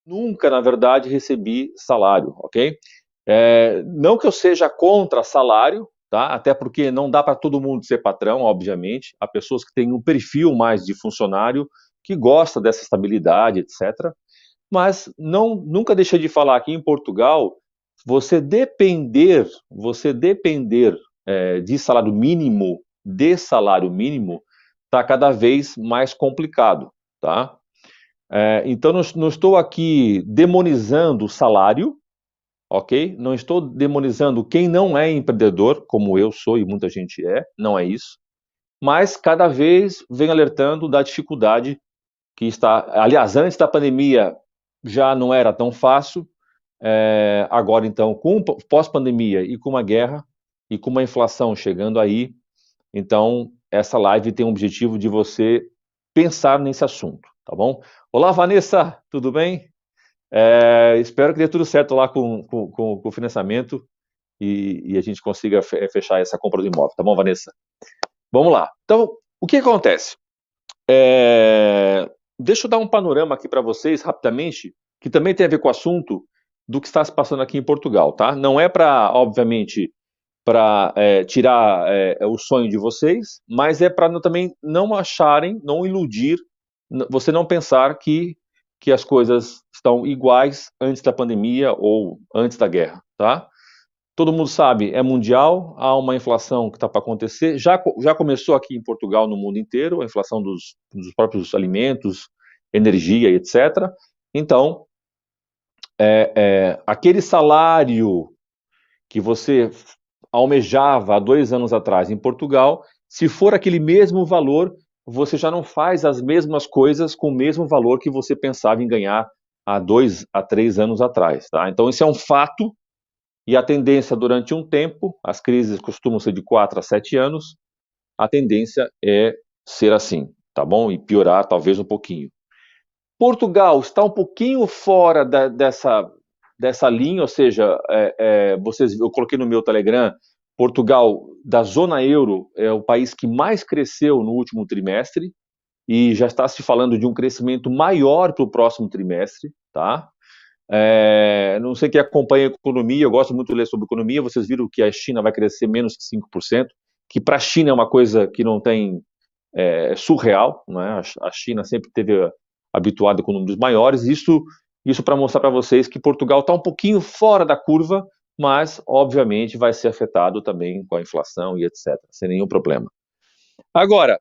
nunca, na verdade, recebi salário, ok? Não que eu seja contra salário, tá? Até porque não dá para todo mundo ser patrão, obviamente. Há pessoas que têm um perfil mais de funcionário, que gosta dessa estabilidade, etc. Mas nunca deixei de falar aqui em Portugal, você depender de salário mínimo, está cada vez mais complicado, tá? Então, não estou aqui demonizando o salário, ok? Não estou demonizando quem não é empreendedor, como eu sou e muita gente não é isso. Mas cada vez vem alertando da dificuldade que está. Aliás, antes da pandemia já não era tão fácil. Agora, então, com pós-pandemia e com uma guerra e com uma inflação chegando aí, então essa live tem o objetivo de você pensar nesse assunto, tá bom? Olá, Vanessa, tudo bem? Espero que dê tudo certo lá com o financiamento e a gente consiga fechar essa compra do imóvel, tá bom, Vanessa? Vamos lá. Então, o que acontece? Deixa eu dar um panorama aqui para vocês, rapidamente, que também tem a ver com o assunto do que está se passando aqui em Portugal, tá? Não é para, obviamente, para tirar o sonho de vocês, mas é para também não acharem, não iludir, você não pensar que as coisas estão iguais antes da pandemia ou antes da guerra, tá? Todo mundo sabe, é mundial, há uma inflação que está para acontecer, já começou aqui em Portugal, no mundo inteiro, a inflação dos próprios alimentos, energia, etc. Então, aquele salário que você almejava há 2 anos atrás em Portugal, se for aquele mesmo valor, você já não faz as mesmas coisas com o mesmo valor que você pensava em ganhar há 2 a 3 anos atrás, tá? Então, isso é um fato. E a tendência durante um tempo, as crises costumam ser de 4 a 7 anos, a tendência é ser assim, tá bom? E piorar talvez um pouquinho. Portugal está um pouquinho fora dessa linha, ou seja, eu coloquei no meu Telegram, Portugal, da zona euro, é o país que mais cresceu no último trimestre, e já está se falando de um crescimento maior para o próximo trimestre, tá? Não sei quem acompanha a economia, eu gosto muito de ler sobre economia, vocês viram que a China vai crescer menos que 5%, que para a China é uma coisa que não tem, surreal, não é? A China sempre esteve habituada com números maiores, isso para mostrar para vocês que Portugal está um pouquinho fora da curva, mas obviamente vai ser afetado também com a inflação e etc, sem nenhum problema. Agora,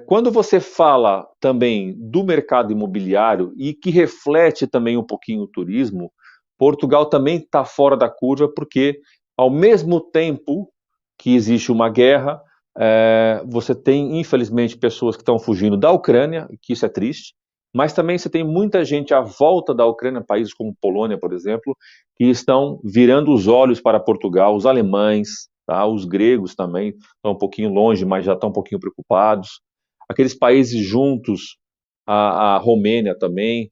quando você fala também do mercado imobiliário e que reflete também um pouquinho o turismo, Portugal também está fora da curva, porque ao mesmo tempo que existe uma guerra, você tem, infelizmente, pessoas que estão fugindo da Ucrânia, que isso é triste, mas também você tem muita gente à volta da Ucrânia, países como Polônia, por exemplo, que estão virando os olhos para Portugal, os alemães, tá? Os gregos também estão um pouquinho longe, mas já estão um pouquinho preocupados. Aqueles países juntos, a Romênia também,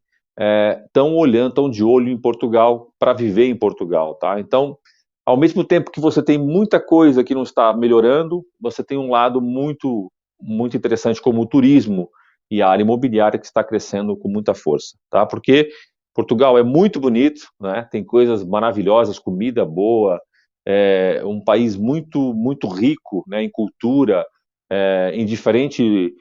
estão olhando, estão de olho em Portugal para viver em Portugal, tá? Então, ao mesmo tempo que você tem muita coisa que não está melhorando, você tem um lado muito, muito interessante como o turismo e a área imobiliária que está crescendo com muita força, tá? Porque Portugal é muito bonito, né? Tem coisas maravilhosas, comida boa, um país muito, muito rico, né, em cultura, em diferentes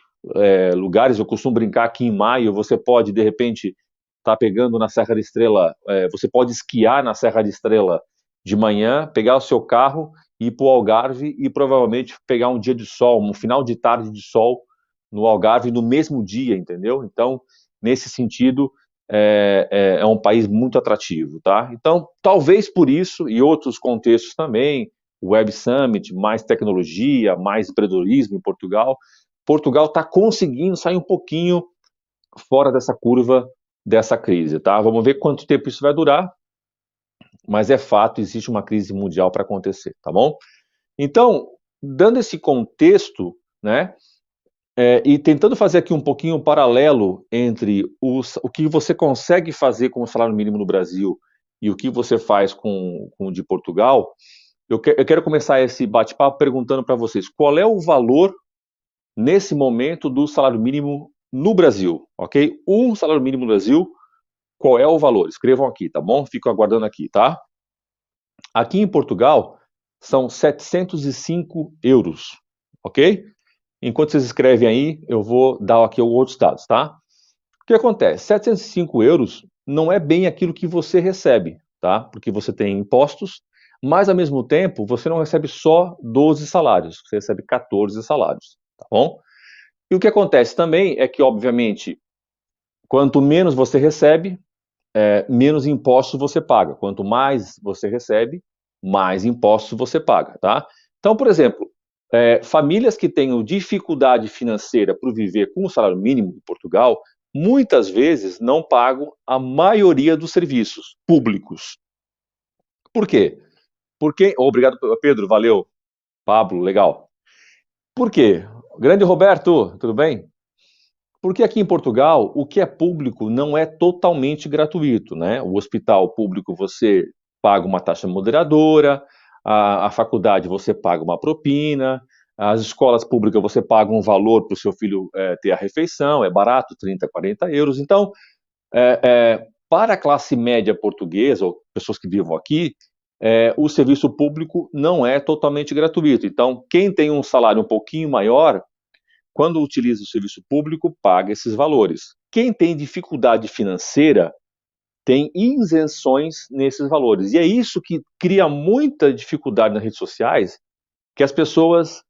lugares. Eu costumo brincar que em maio você pode, de repente, estar pegando na Serra da Estrela, você pode esquiar na Serra da Estrela de manhã, pegar o seu carro, ir para o Algarve e provavelmente pegar um dia de sol, um final de tarde de sol no Algarve no mesmo dia, entendeu? Então, nesse sentido, é um país muito atrativo, tá? Então, talvez por isso, e outros contextos também, Web Summit, mais tecnologia, mais empreendedorismo em Portugal, Portugal está conseguindo sair um pouquinho fora dessa curva dessa crise, tá? Vamos ver quanto tempo isso vai durar, mas é fato, existe uma crise mundial para acontecer, tá bom? Então, dando esse contexto, né, e tentando fazer aqui um pouquinho um paralelo entre o que você consegue fazer com o salário mínimo no Brasil e o que você faz com o de Portugal, eu quero começar esse bate-papo perguntando para vocês qual é o valor nesse momento do salário mínimo no Brasil, ok? Um salário mínimo no Brasil, qual é o valor. Escrevam aqui, tá bom? Fico aguardando aqui, tá? Aqui em Portugal, são 705 euros, ok? Enquanto vocês escrevem aí, eu vou dar aqui outros dados, tá? O que acontece? 705 euros não é bem aquilo que você recebe, tá? Porque você tem impostos, mas ao mesmo tempo você não recebe só 12 salários, você recebe 14 salários, tá bom? E o que acontece também é que, obviamente, quanto menos você recebe, menos impostos você paga. Quanto mais você recebe, mais impostos você paga, tá? Então, por exemplo, famílias que tenham dificuldade financeira para viver com o salário mínimo em Portugal, muitas vezes não pagam a maioria dos serviços públicos. Por quê? Porque, obrigado, Pedro, valeu. Pablo, legal. Por quê? Grande Roberto, tudo bem? Porque aqui em Portugal, o que é público não é totalmente gratuito, né? O hospital público você paga uma taxa moderadora, a faculdade você paga uma propina, as escolas públicas você paga um valor para o seu filho ter a refeição, é barato, 30, 40 euros. Então, para a classe média portuguesa, ou pessoas que vivam aqui, o serviço público não é totalmente gratuito. Então, quem tem um salário um pouquinho maior, quando utiliza o serviço público, paga esses valores. Quem tem dificuldade financeira tem isenções nesses valores. E é isso que cria muita dificuldade nas redes sociais, que as pessoas...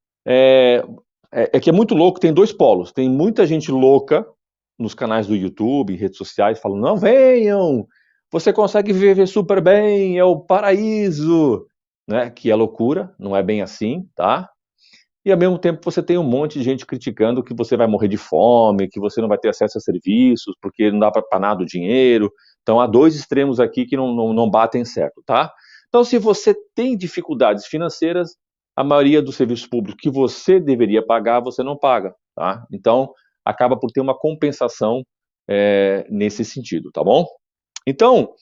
que é muito louco, tem dois polos. Tem muita gente louca nos canais do YouTube, em redes sociais, falando, não venham, você consegue viver super bem, é o paraíso, né? Que é loucura, não é bem assim, tá? E ao mesmo tempo você tem um monte de gente criticando que você vai morrer de fome, que você não vai ter acesso a serviços, porque não dá para nada o dinheiro. Então há dois extremos aqui que não batem certo, tá? Então, se você tem dificuldades financeiras, a maioria dos serviços públicos que você deveria pagar, você não paga, tá? Então, acaba por ter uma compensação nesse sentido, tá bom? Então,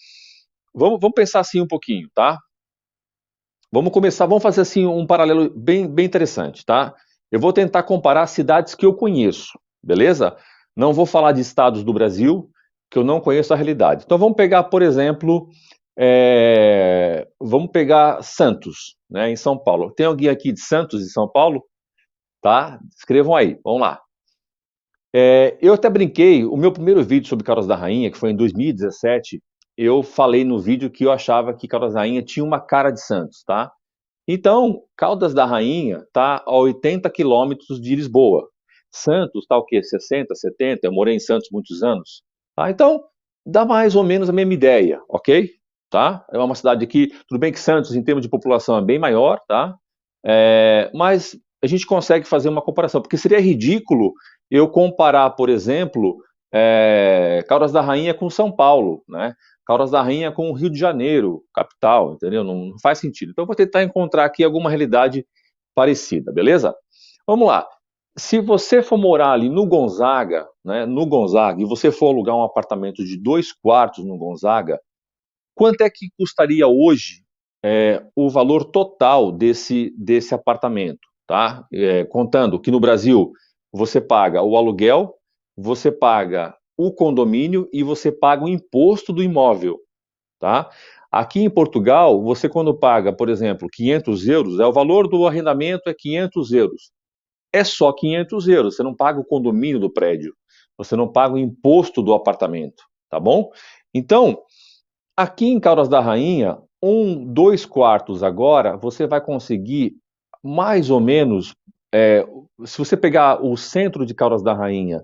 vamos pensar assim um pouquinho, tá? Vamos fazer assim um paralelo bem interessante, tá? Eu vou tentar comparar cidades que eu conheço, beleza? Não vou falar de estados do Brasil, que eu não conheço a realidade. Então vamos pegar, por exemplo, vamos pegar Santos, né, em São Paulo. Tem alguém aqui de Santos, em São Paulo? Tá? Escrevam aí, vamos lá. Eu até brinquei, o meu primeiro vídeo sobre Caldas da Rainha, que foi em 2017, eu falei no vídeo que eu achava que Caldas da Rainha tinha uma cara de Santos, tá? Então, Caldas da Rainha está a 80 quilômetros de Lisboa. Santos está o quê? 60, 70? Eu morei em Santos muitos anos. Tá? Então, dá mais ou menos a mesma ideia, ok? Tá? É uma cidade aqui, tudo bem que Santos, em termos de população, é bem maior, tá? Mas a gente consegue fazer uma comparação, porque seria ridículo eu comparar, por exemplo, Caldas da Rainha com São Paulo, né? Caldas da Rainha com o Rio de Janeiro, capital, entendeu? Não faz sentido. Então, eu vou tentar encontrar aqui alguma realidade parecida, beleza? Vamos lá. Se você for morar ali no Gonzaga, né, no Gonzaga, e você for alugar um apartamento de 2 quartos no Gonzaga, quanto é que custaria hoje o valor total desse apartamento, tá? Contando que no Brasil você paga o aluguel, você paga o condomínio e você paga o imposto do imóvel, tá? Aqui em Portugal, você quando paga, por exemplo, 500 euros, o valor do arrendamento é 500 euros. É só 500 euros, você não paga o condomínio do prédio, você não paga o imposto do apartamento, tá bom? Então, aqui em Caldas da Rainha, 2 quartos agora, você vai conseguir mais ou menos, se você pegar o centro de Caldas da Rainha,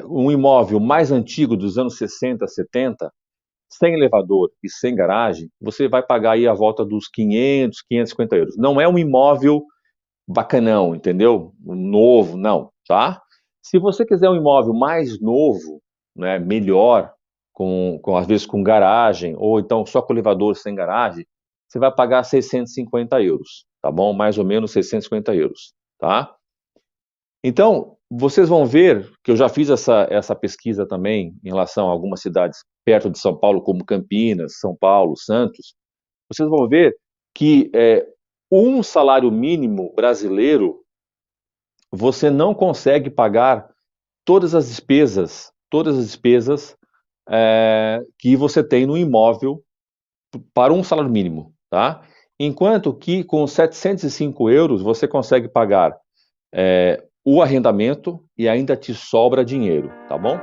um imóvel mais antigo dos anos 60, 70, sem elevador e sem garagem, você vai pagar aí a volta dos 500, 550 euros. Não é um imóvel bacanão, entendeu? Novo, não, tá? Se você quiser um imóvel mais novo, né, melhor, às vezes com garagem, ou então só com elevador sem garagem, você vai pagar 650 euros, tá bom? Mais ou menos 650 euros, tá? Então, vocês vão ver que eu já fiz essa pesquisa também em relação a algumas cidades perto de São Paulo, como Campinas, São Paulo, Santos. Vocês vão ver que um salário mínimo brasileiro, você não consegue pagar todas as despesas que você tem no imóvel para um salário mínimo, tá? Enquanto que com 705 euros você consegue pagar o arrendamento e ainda te sobra dinheiro, tá bom?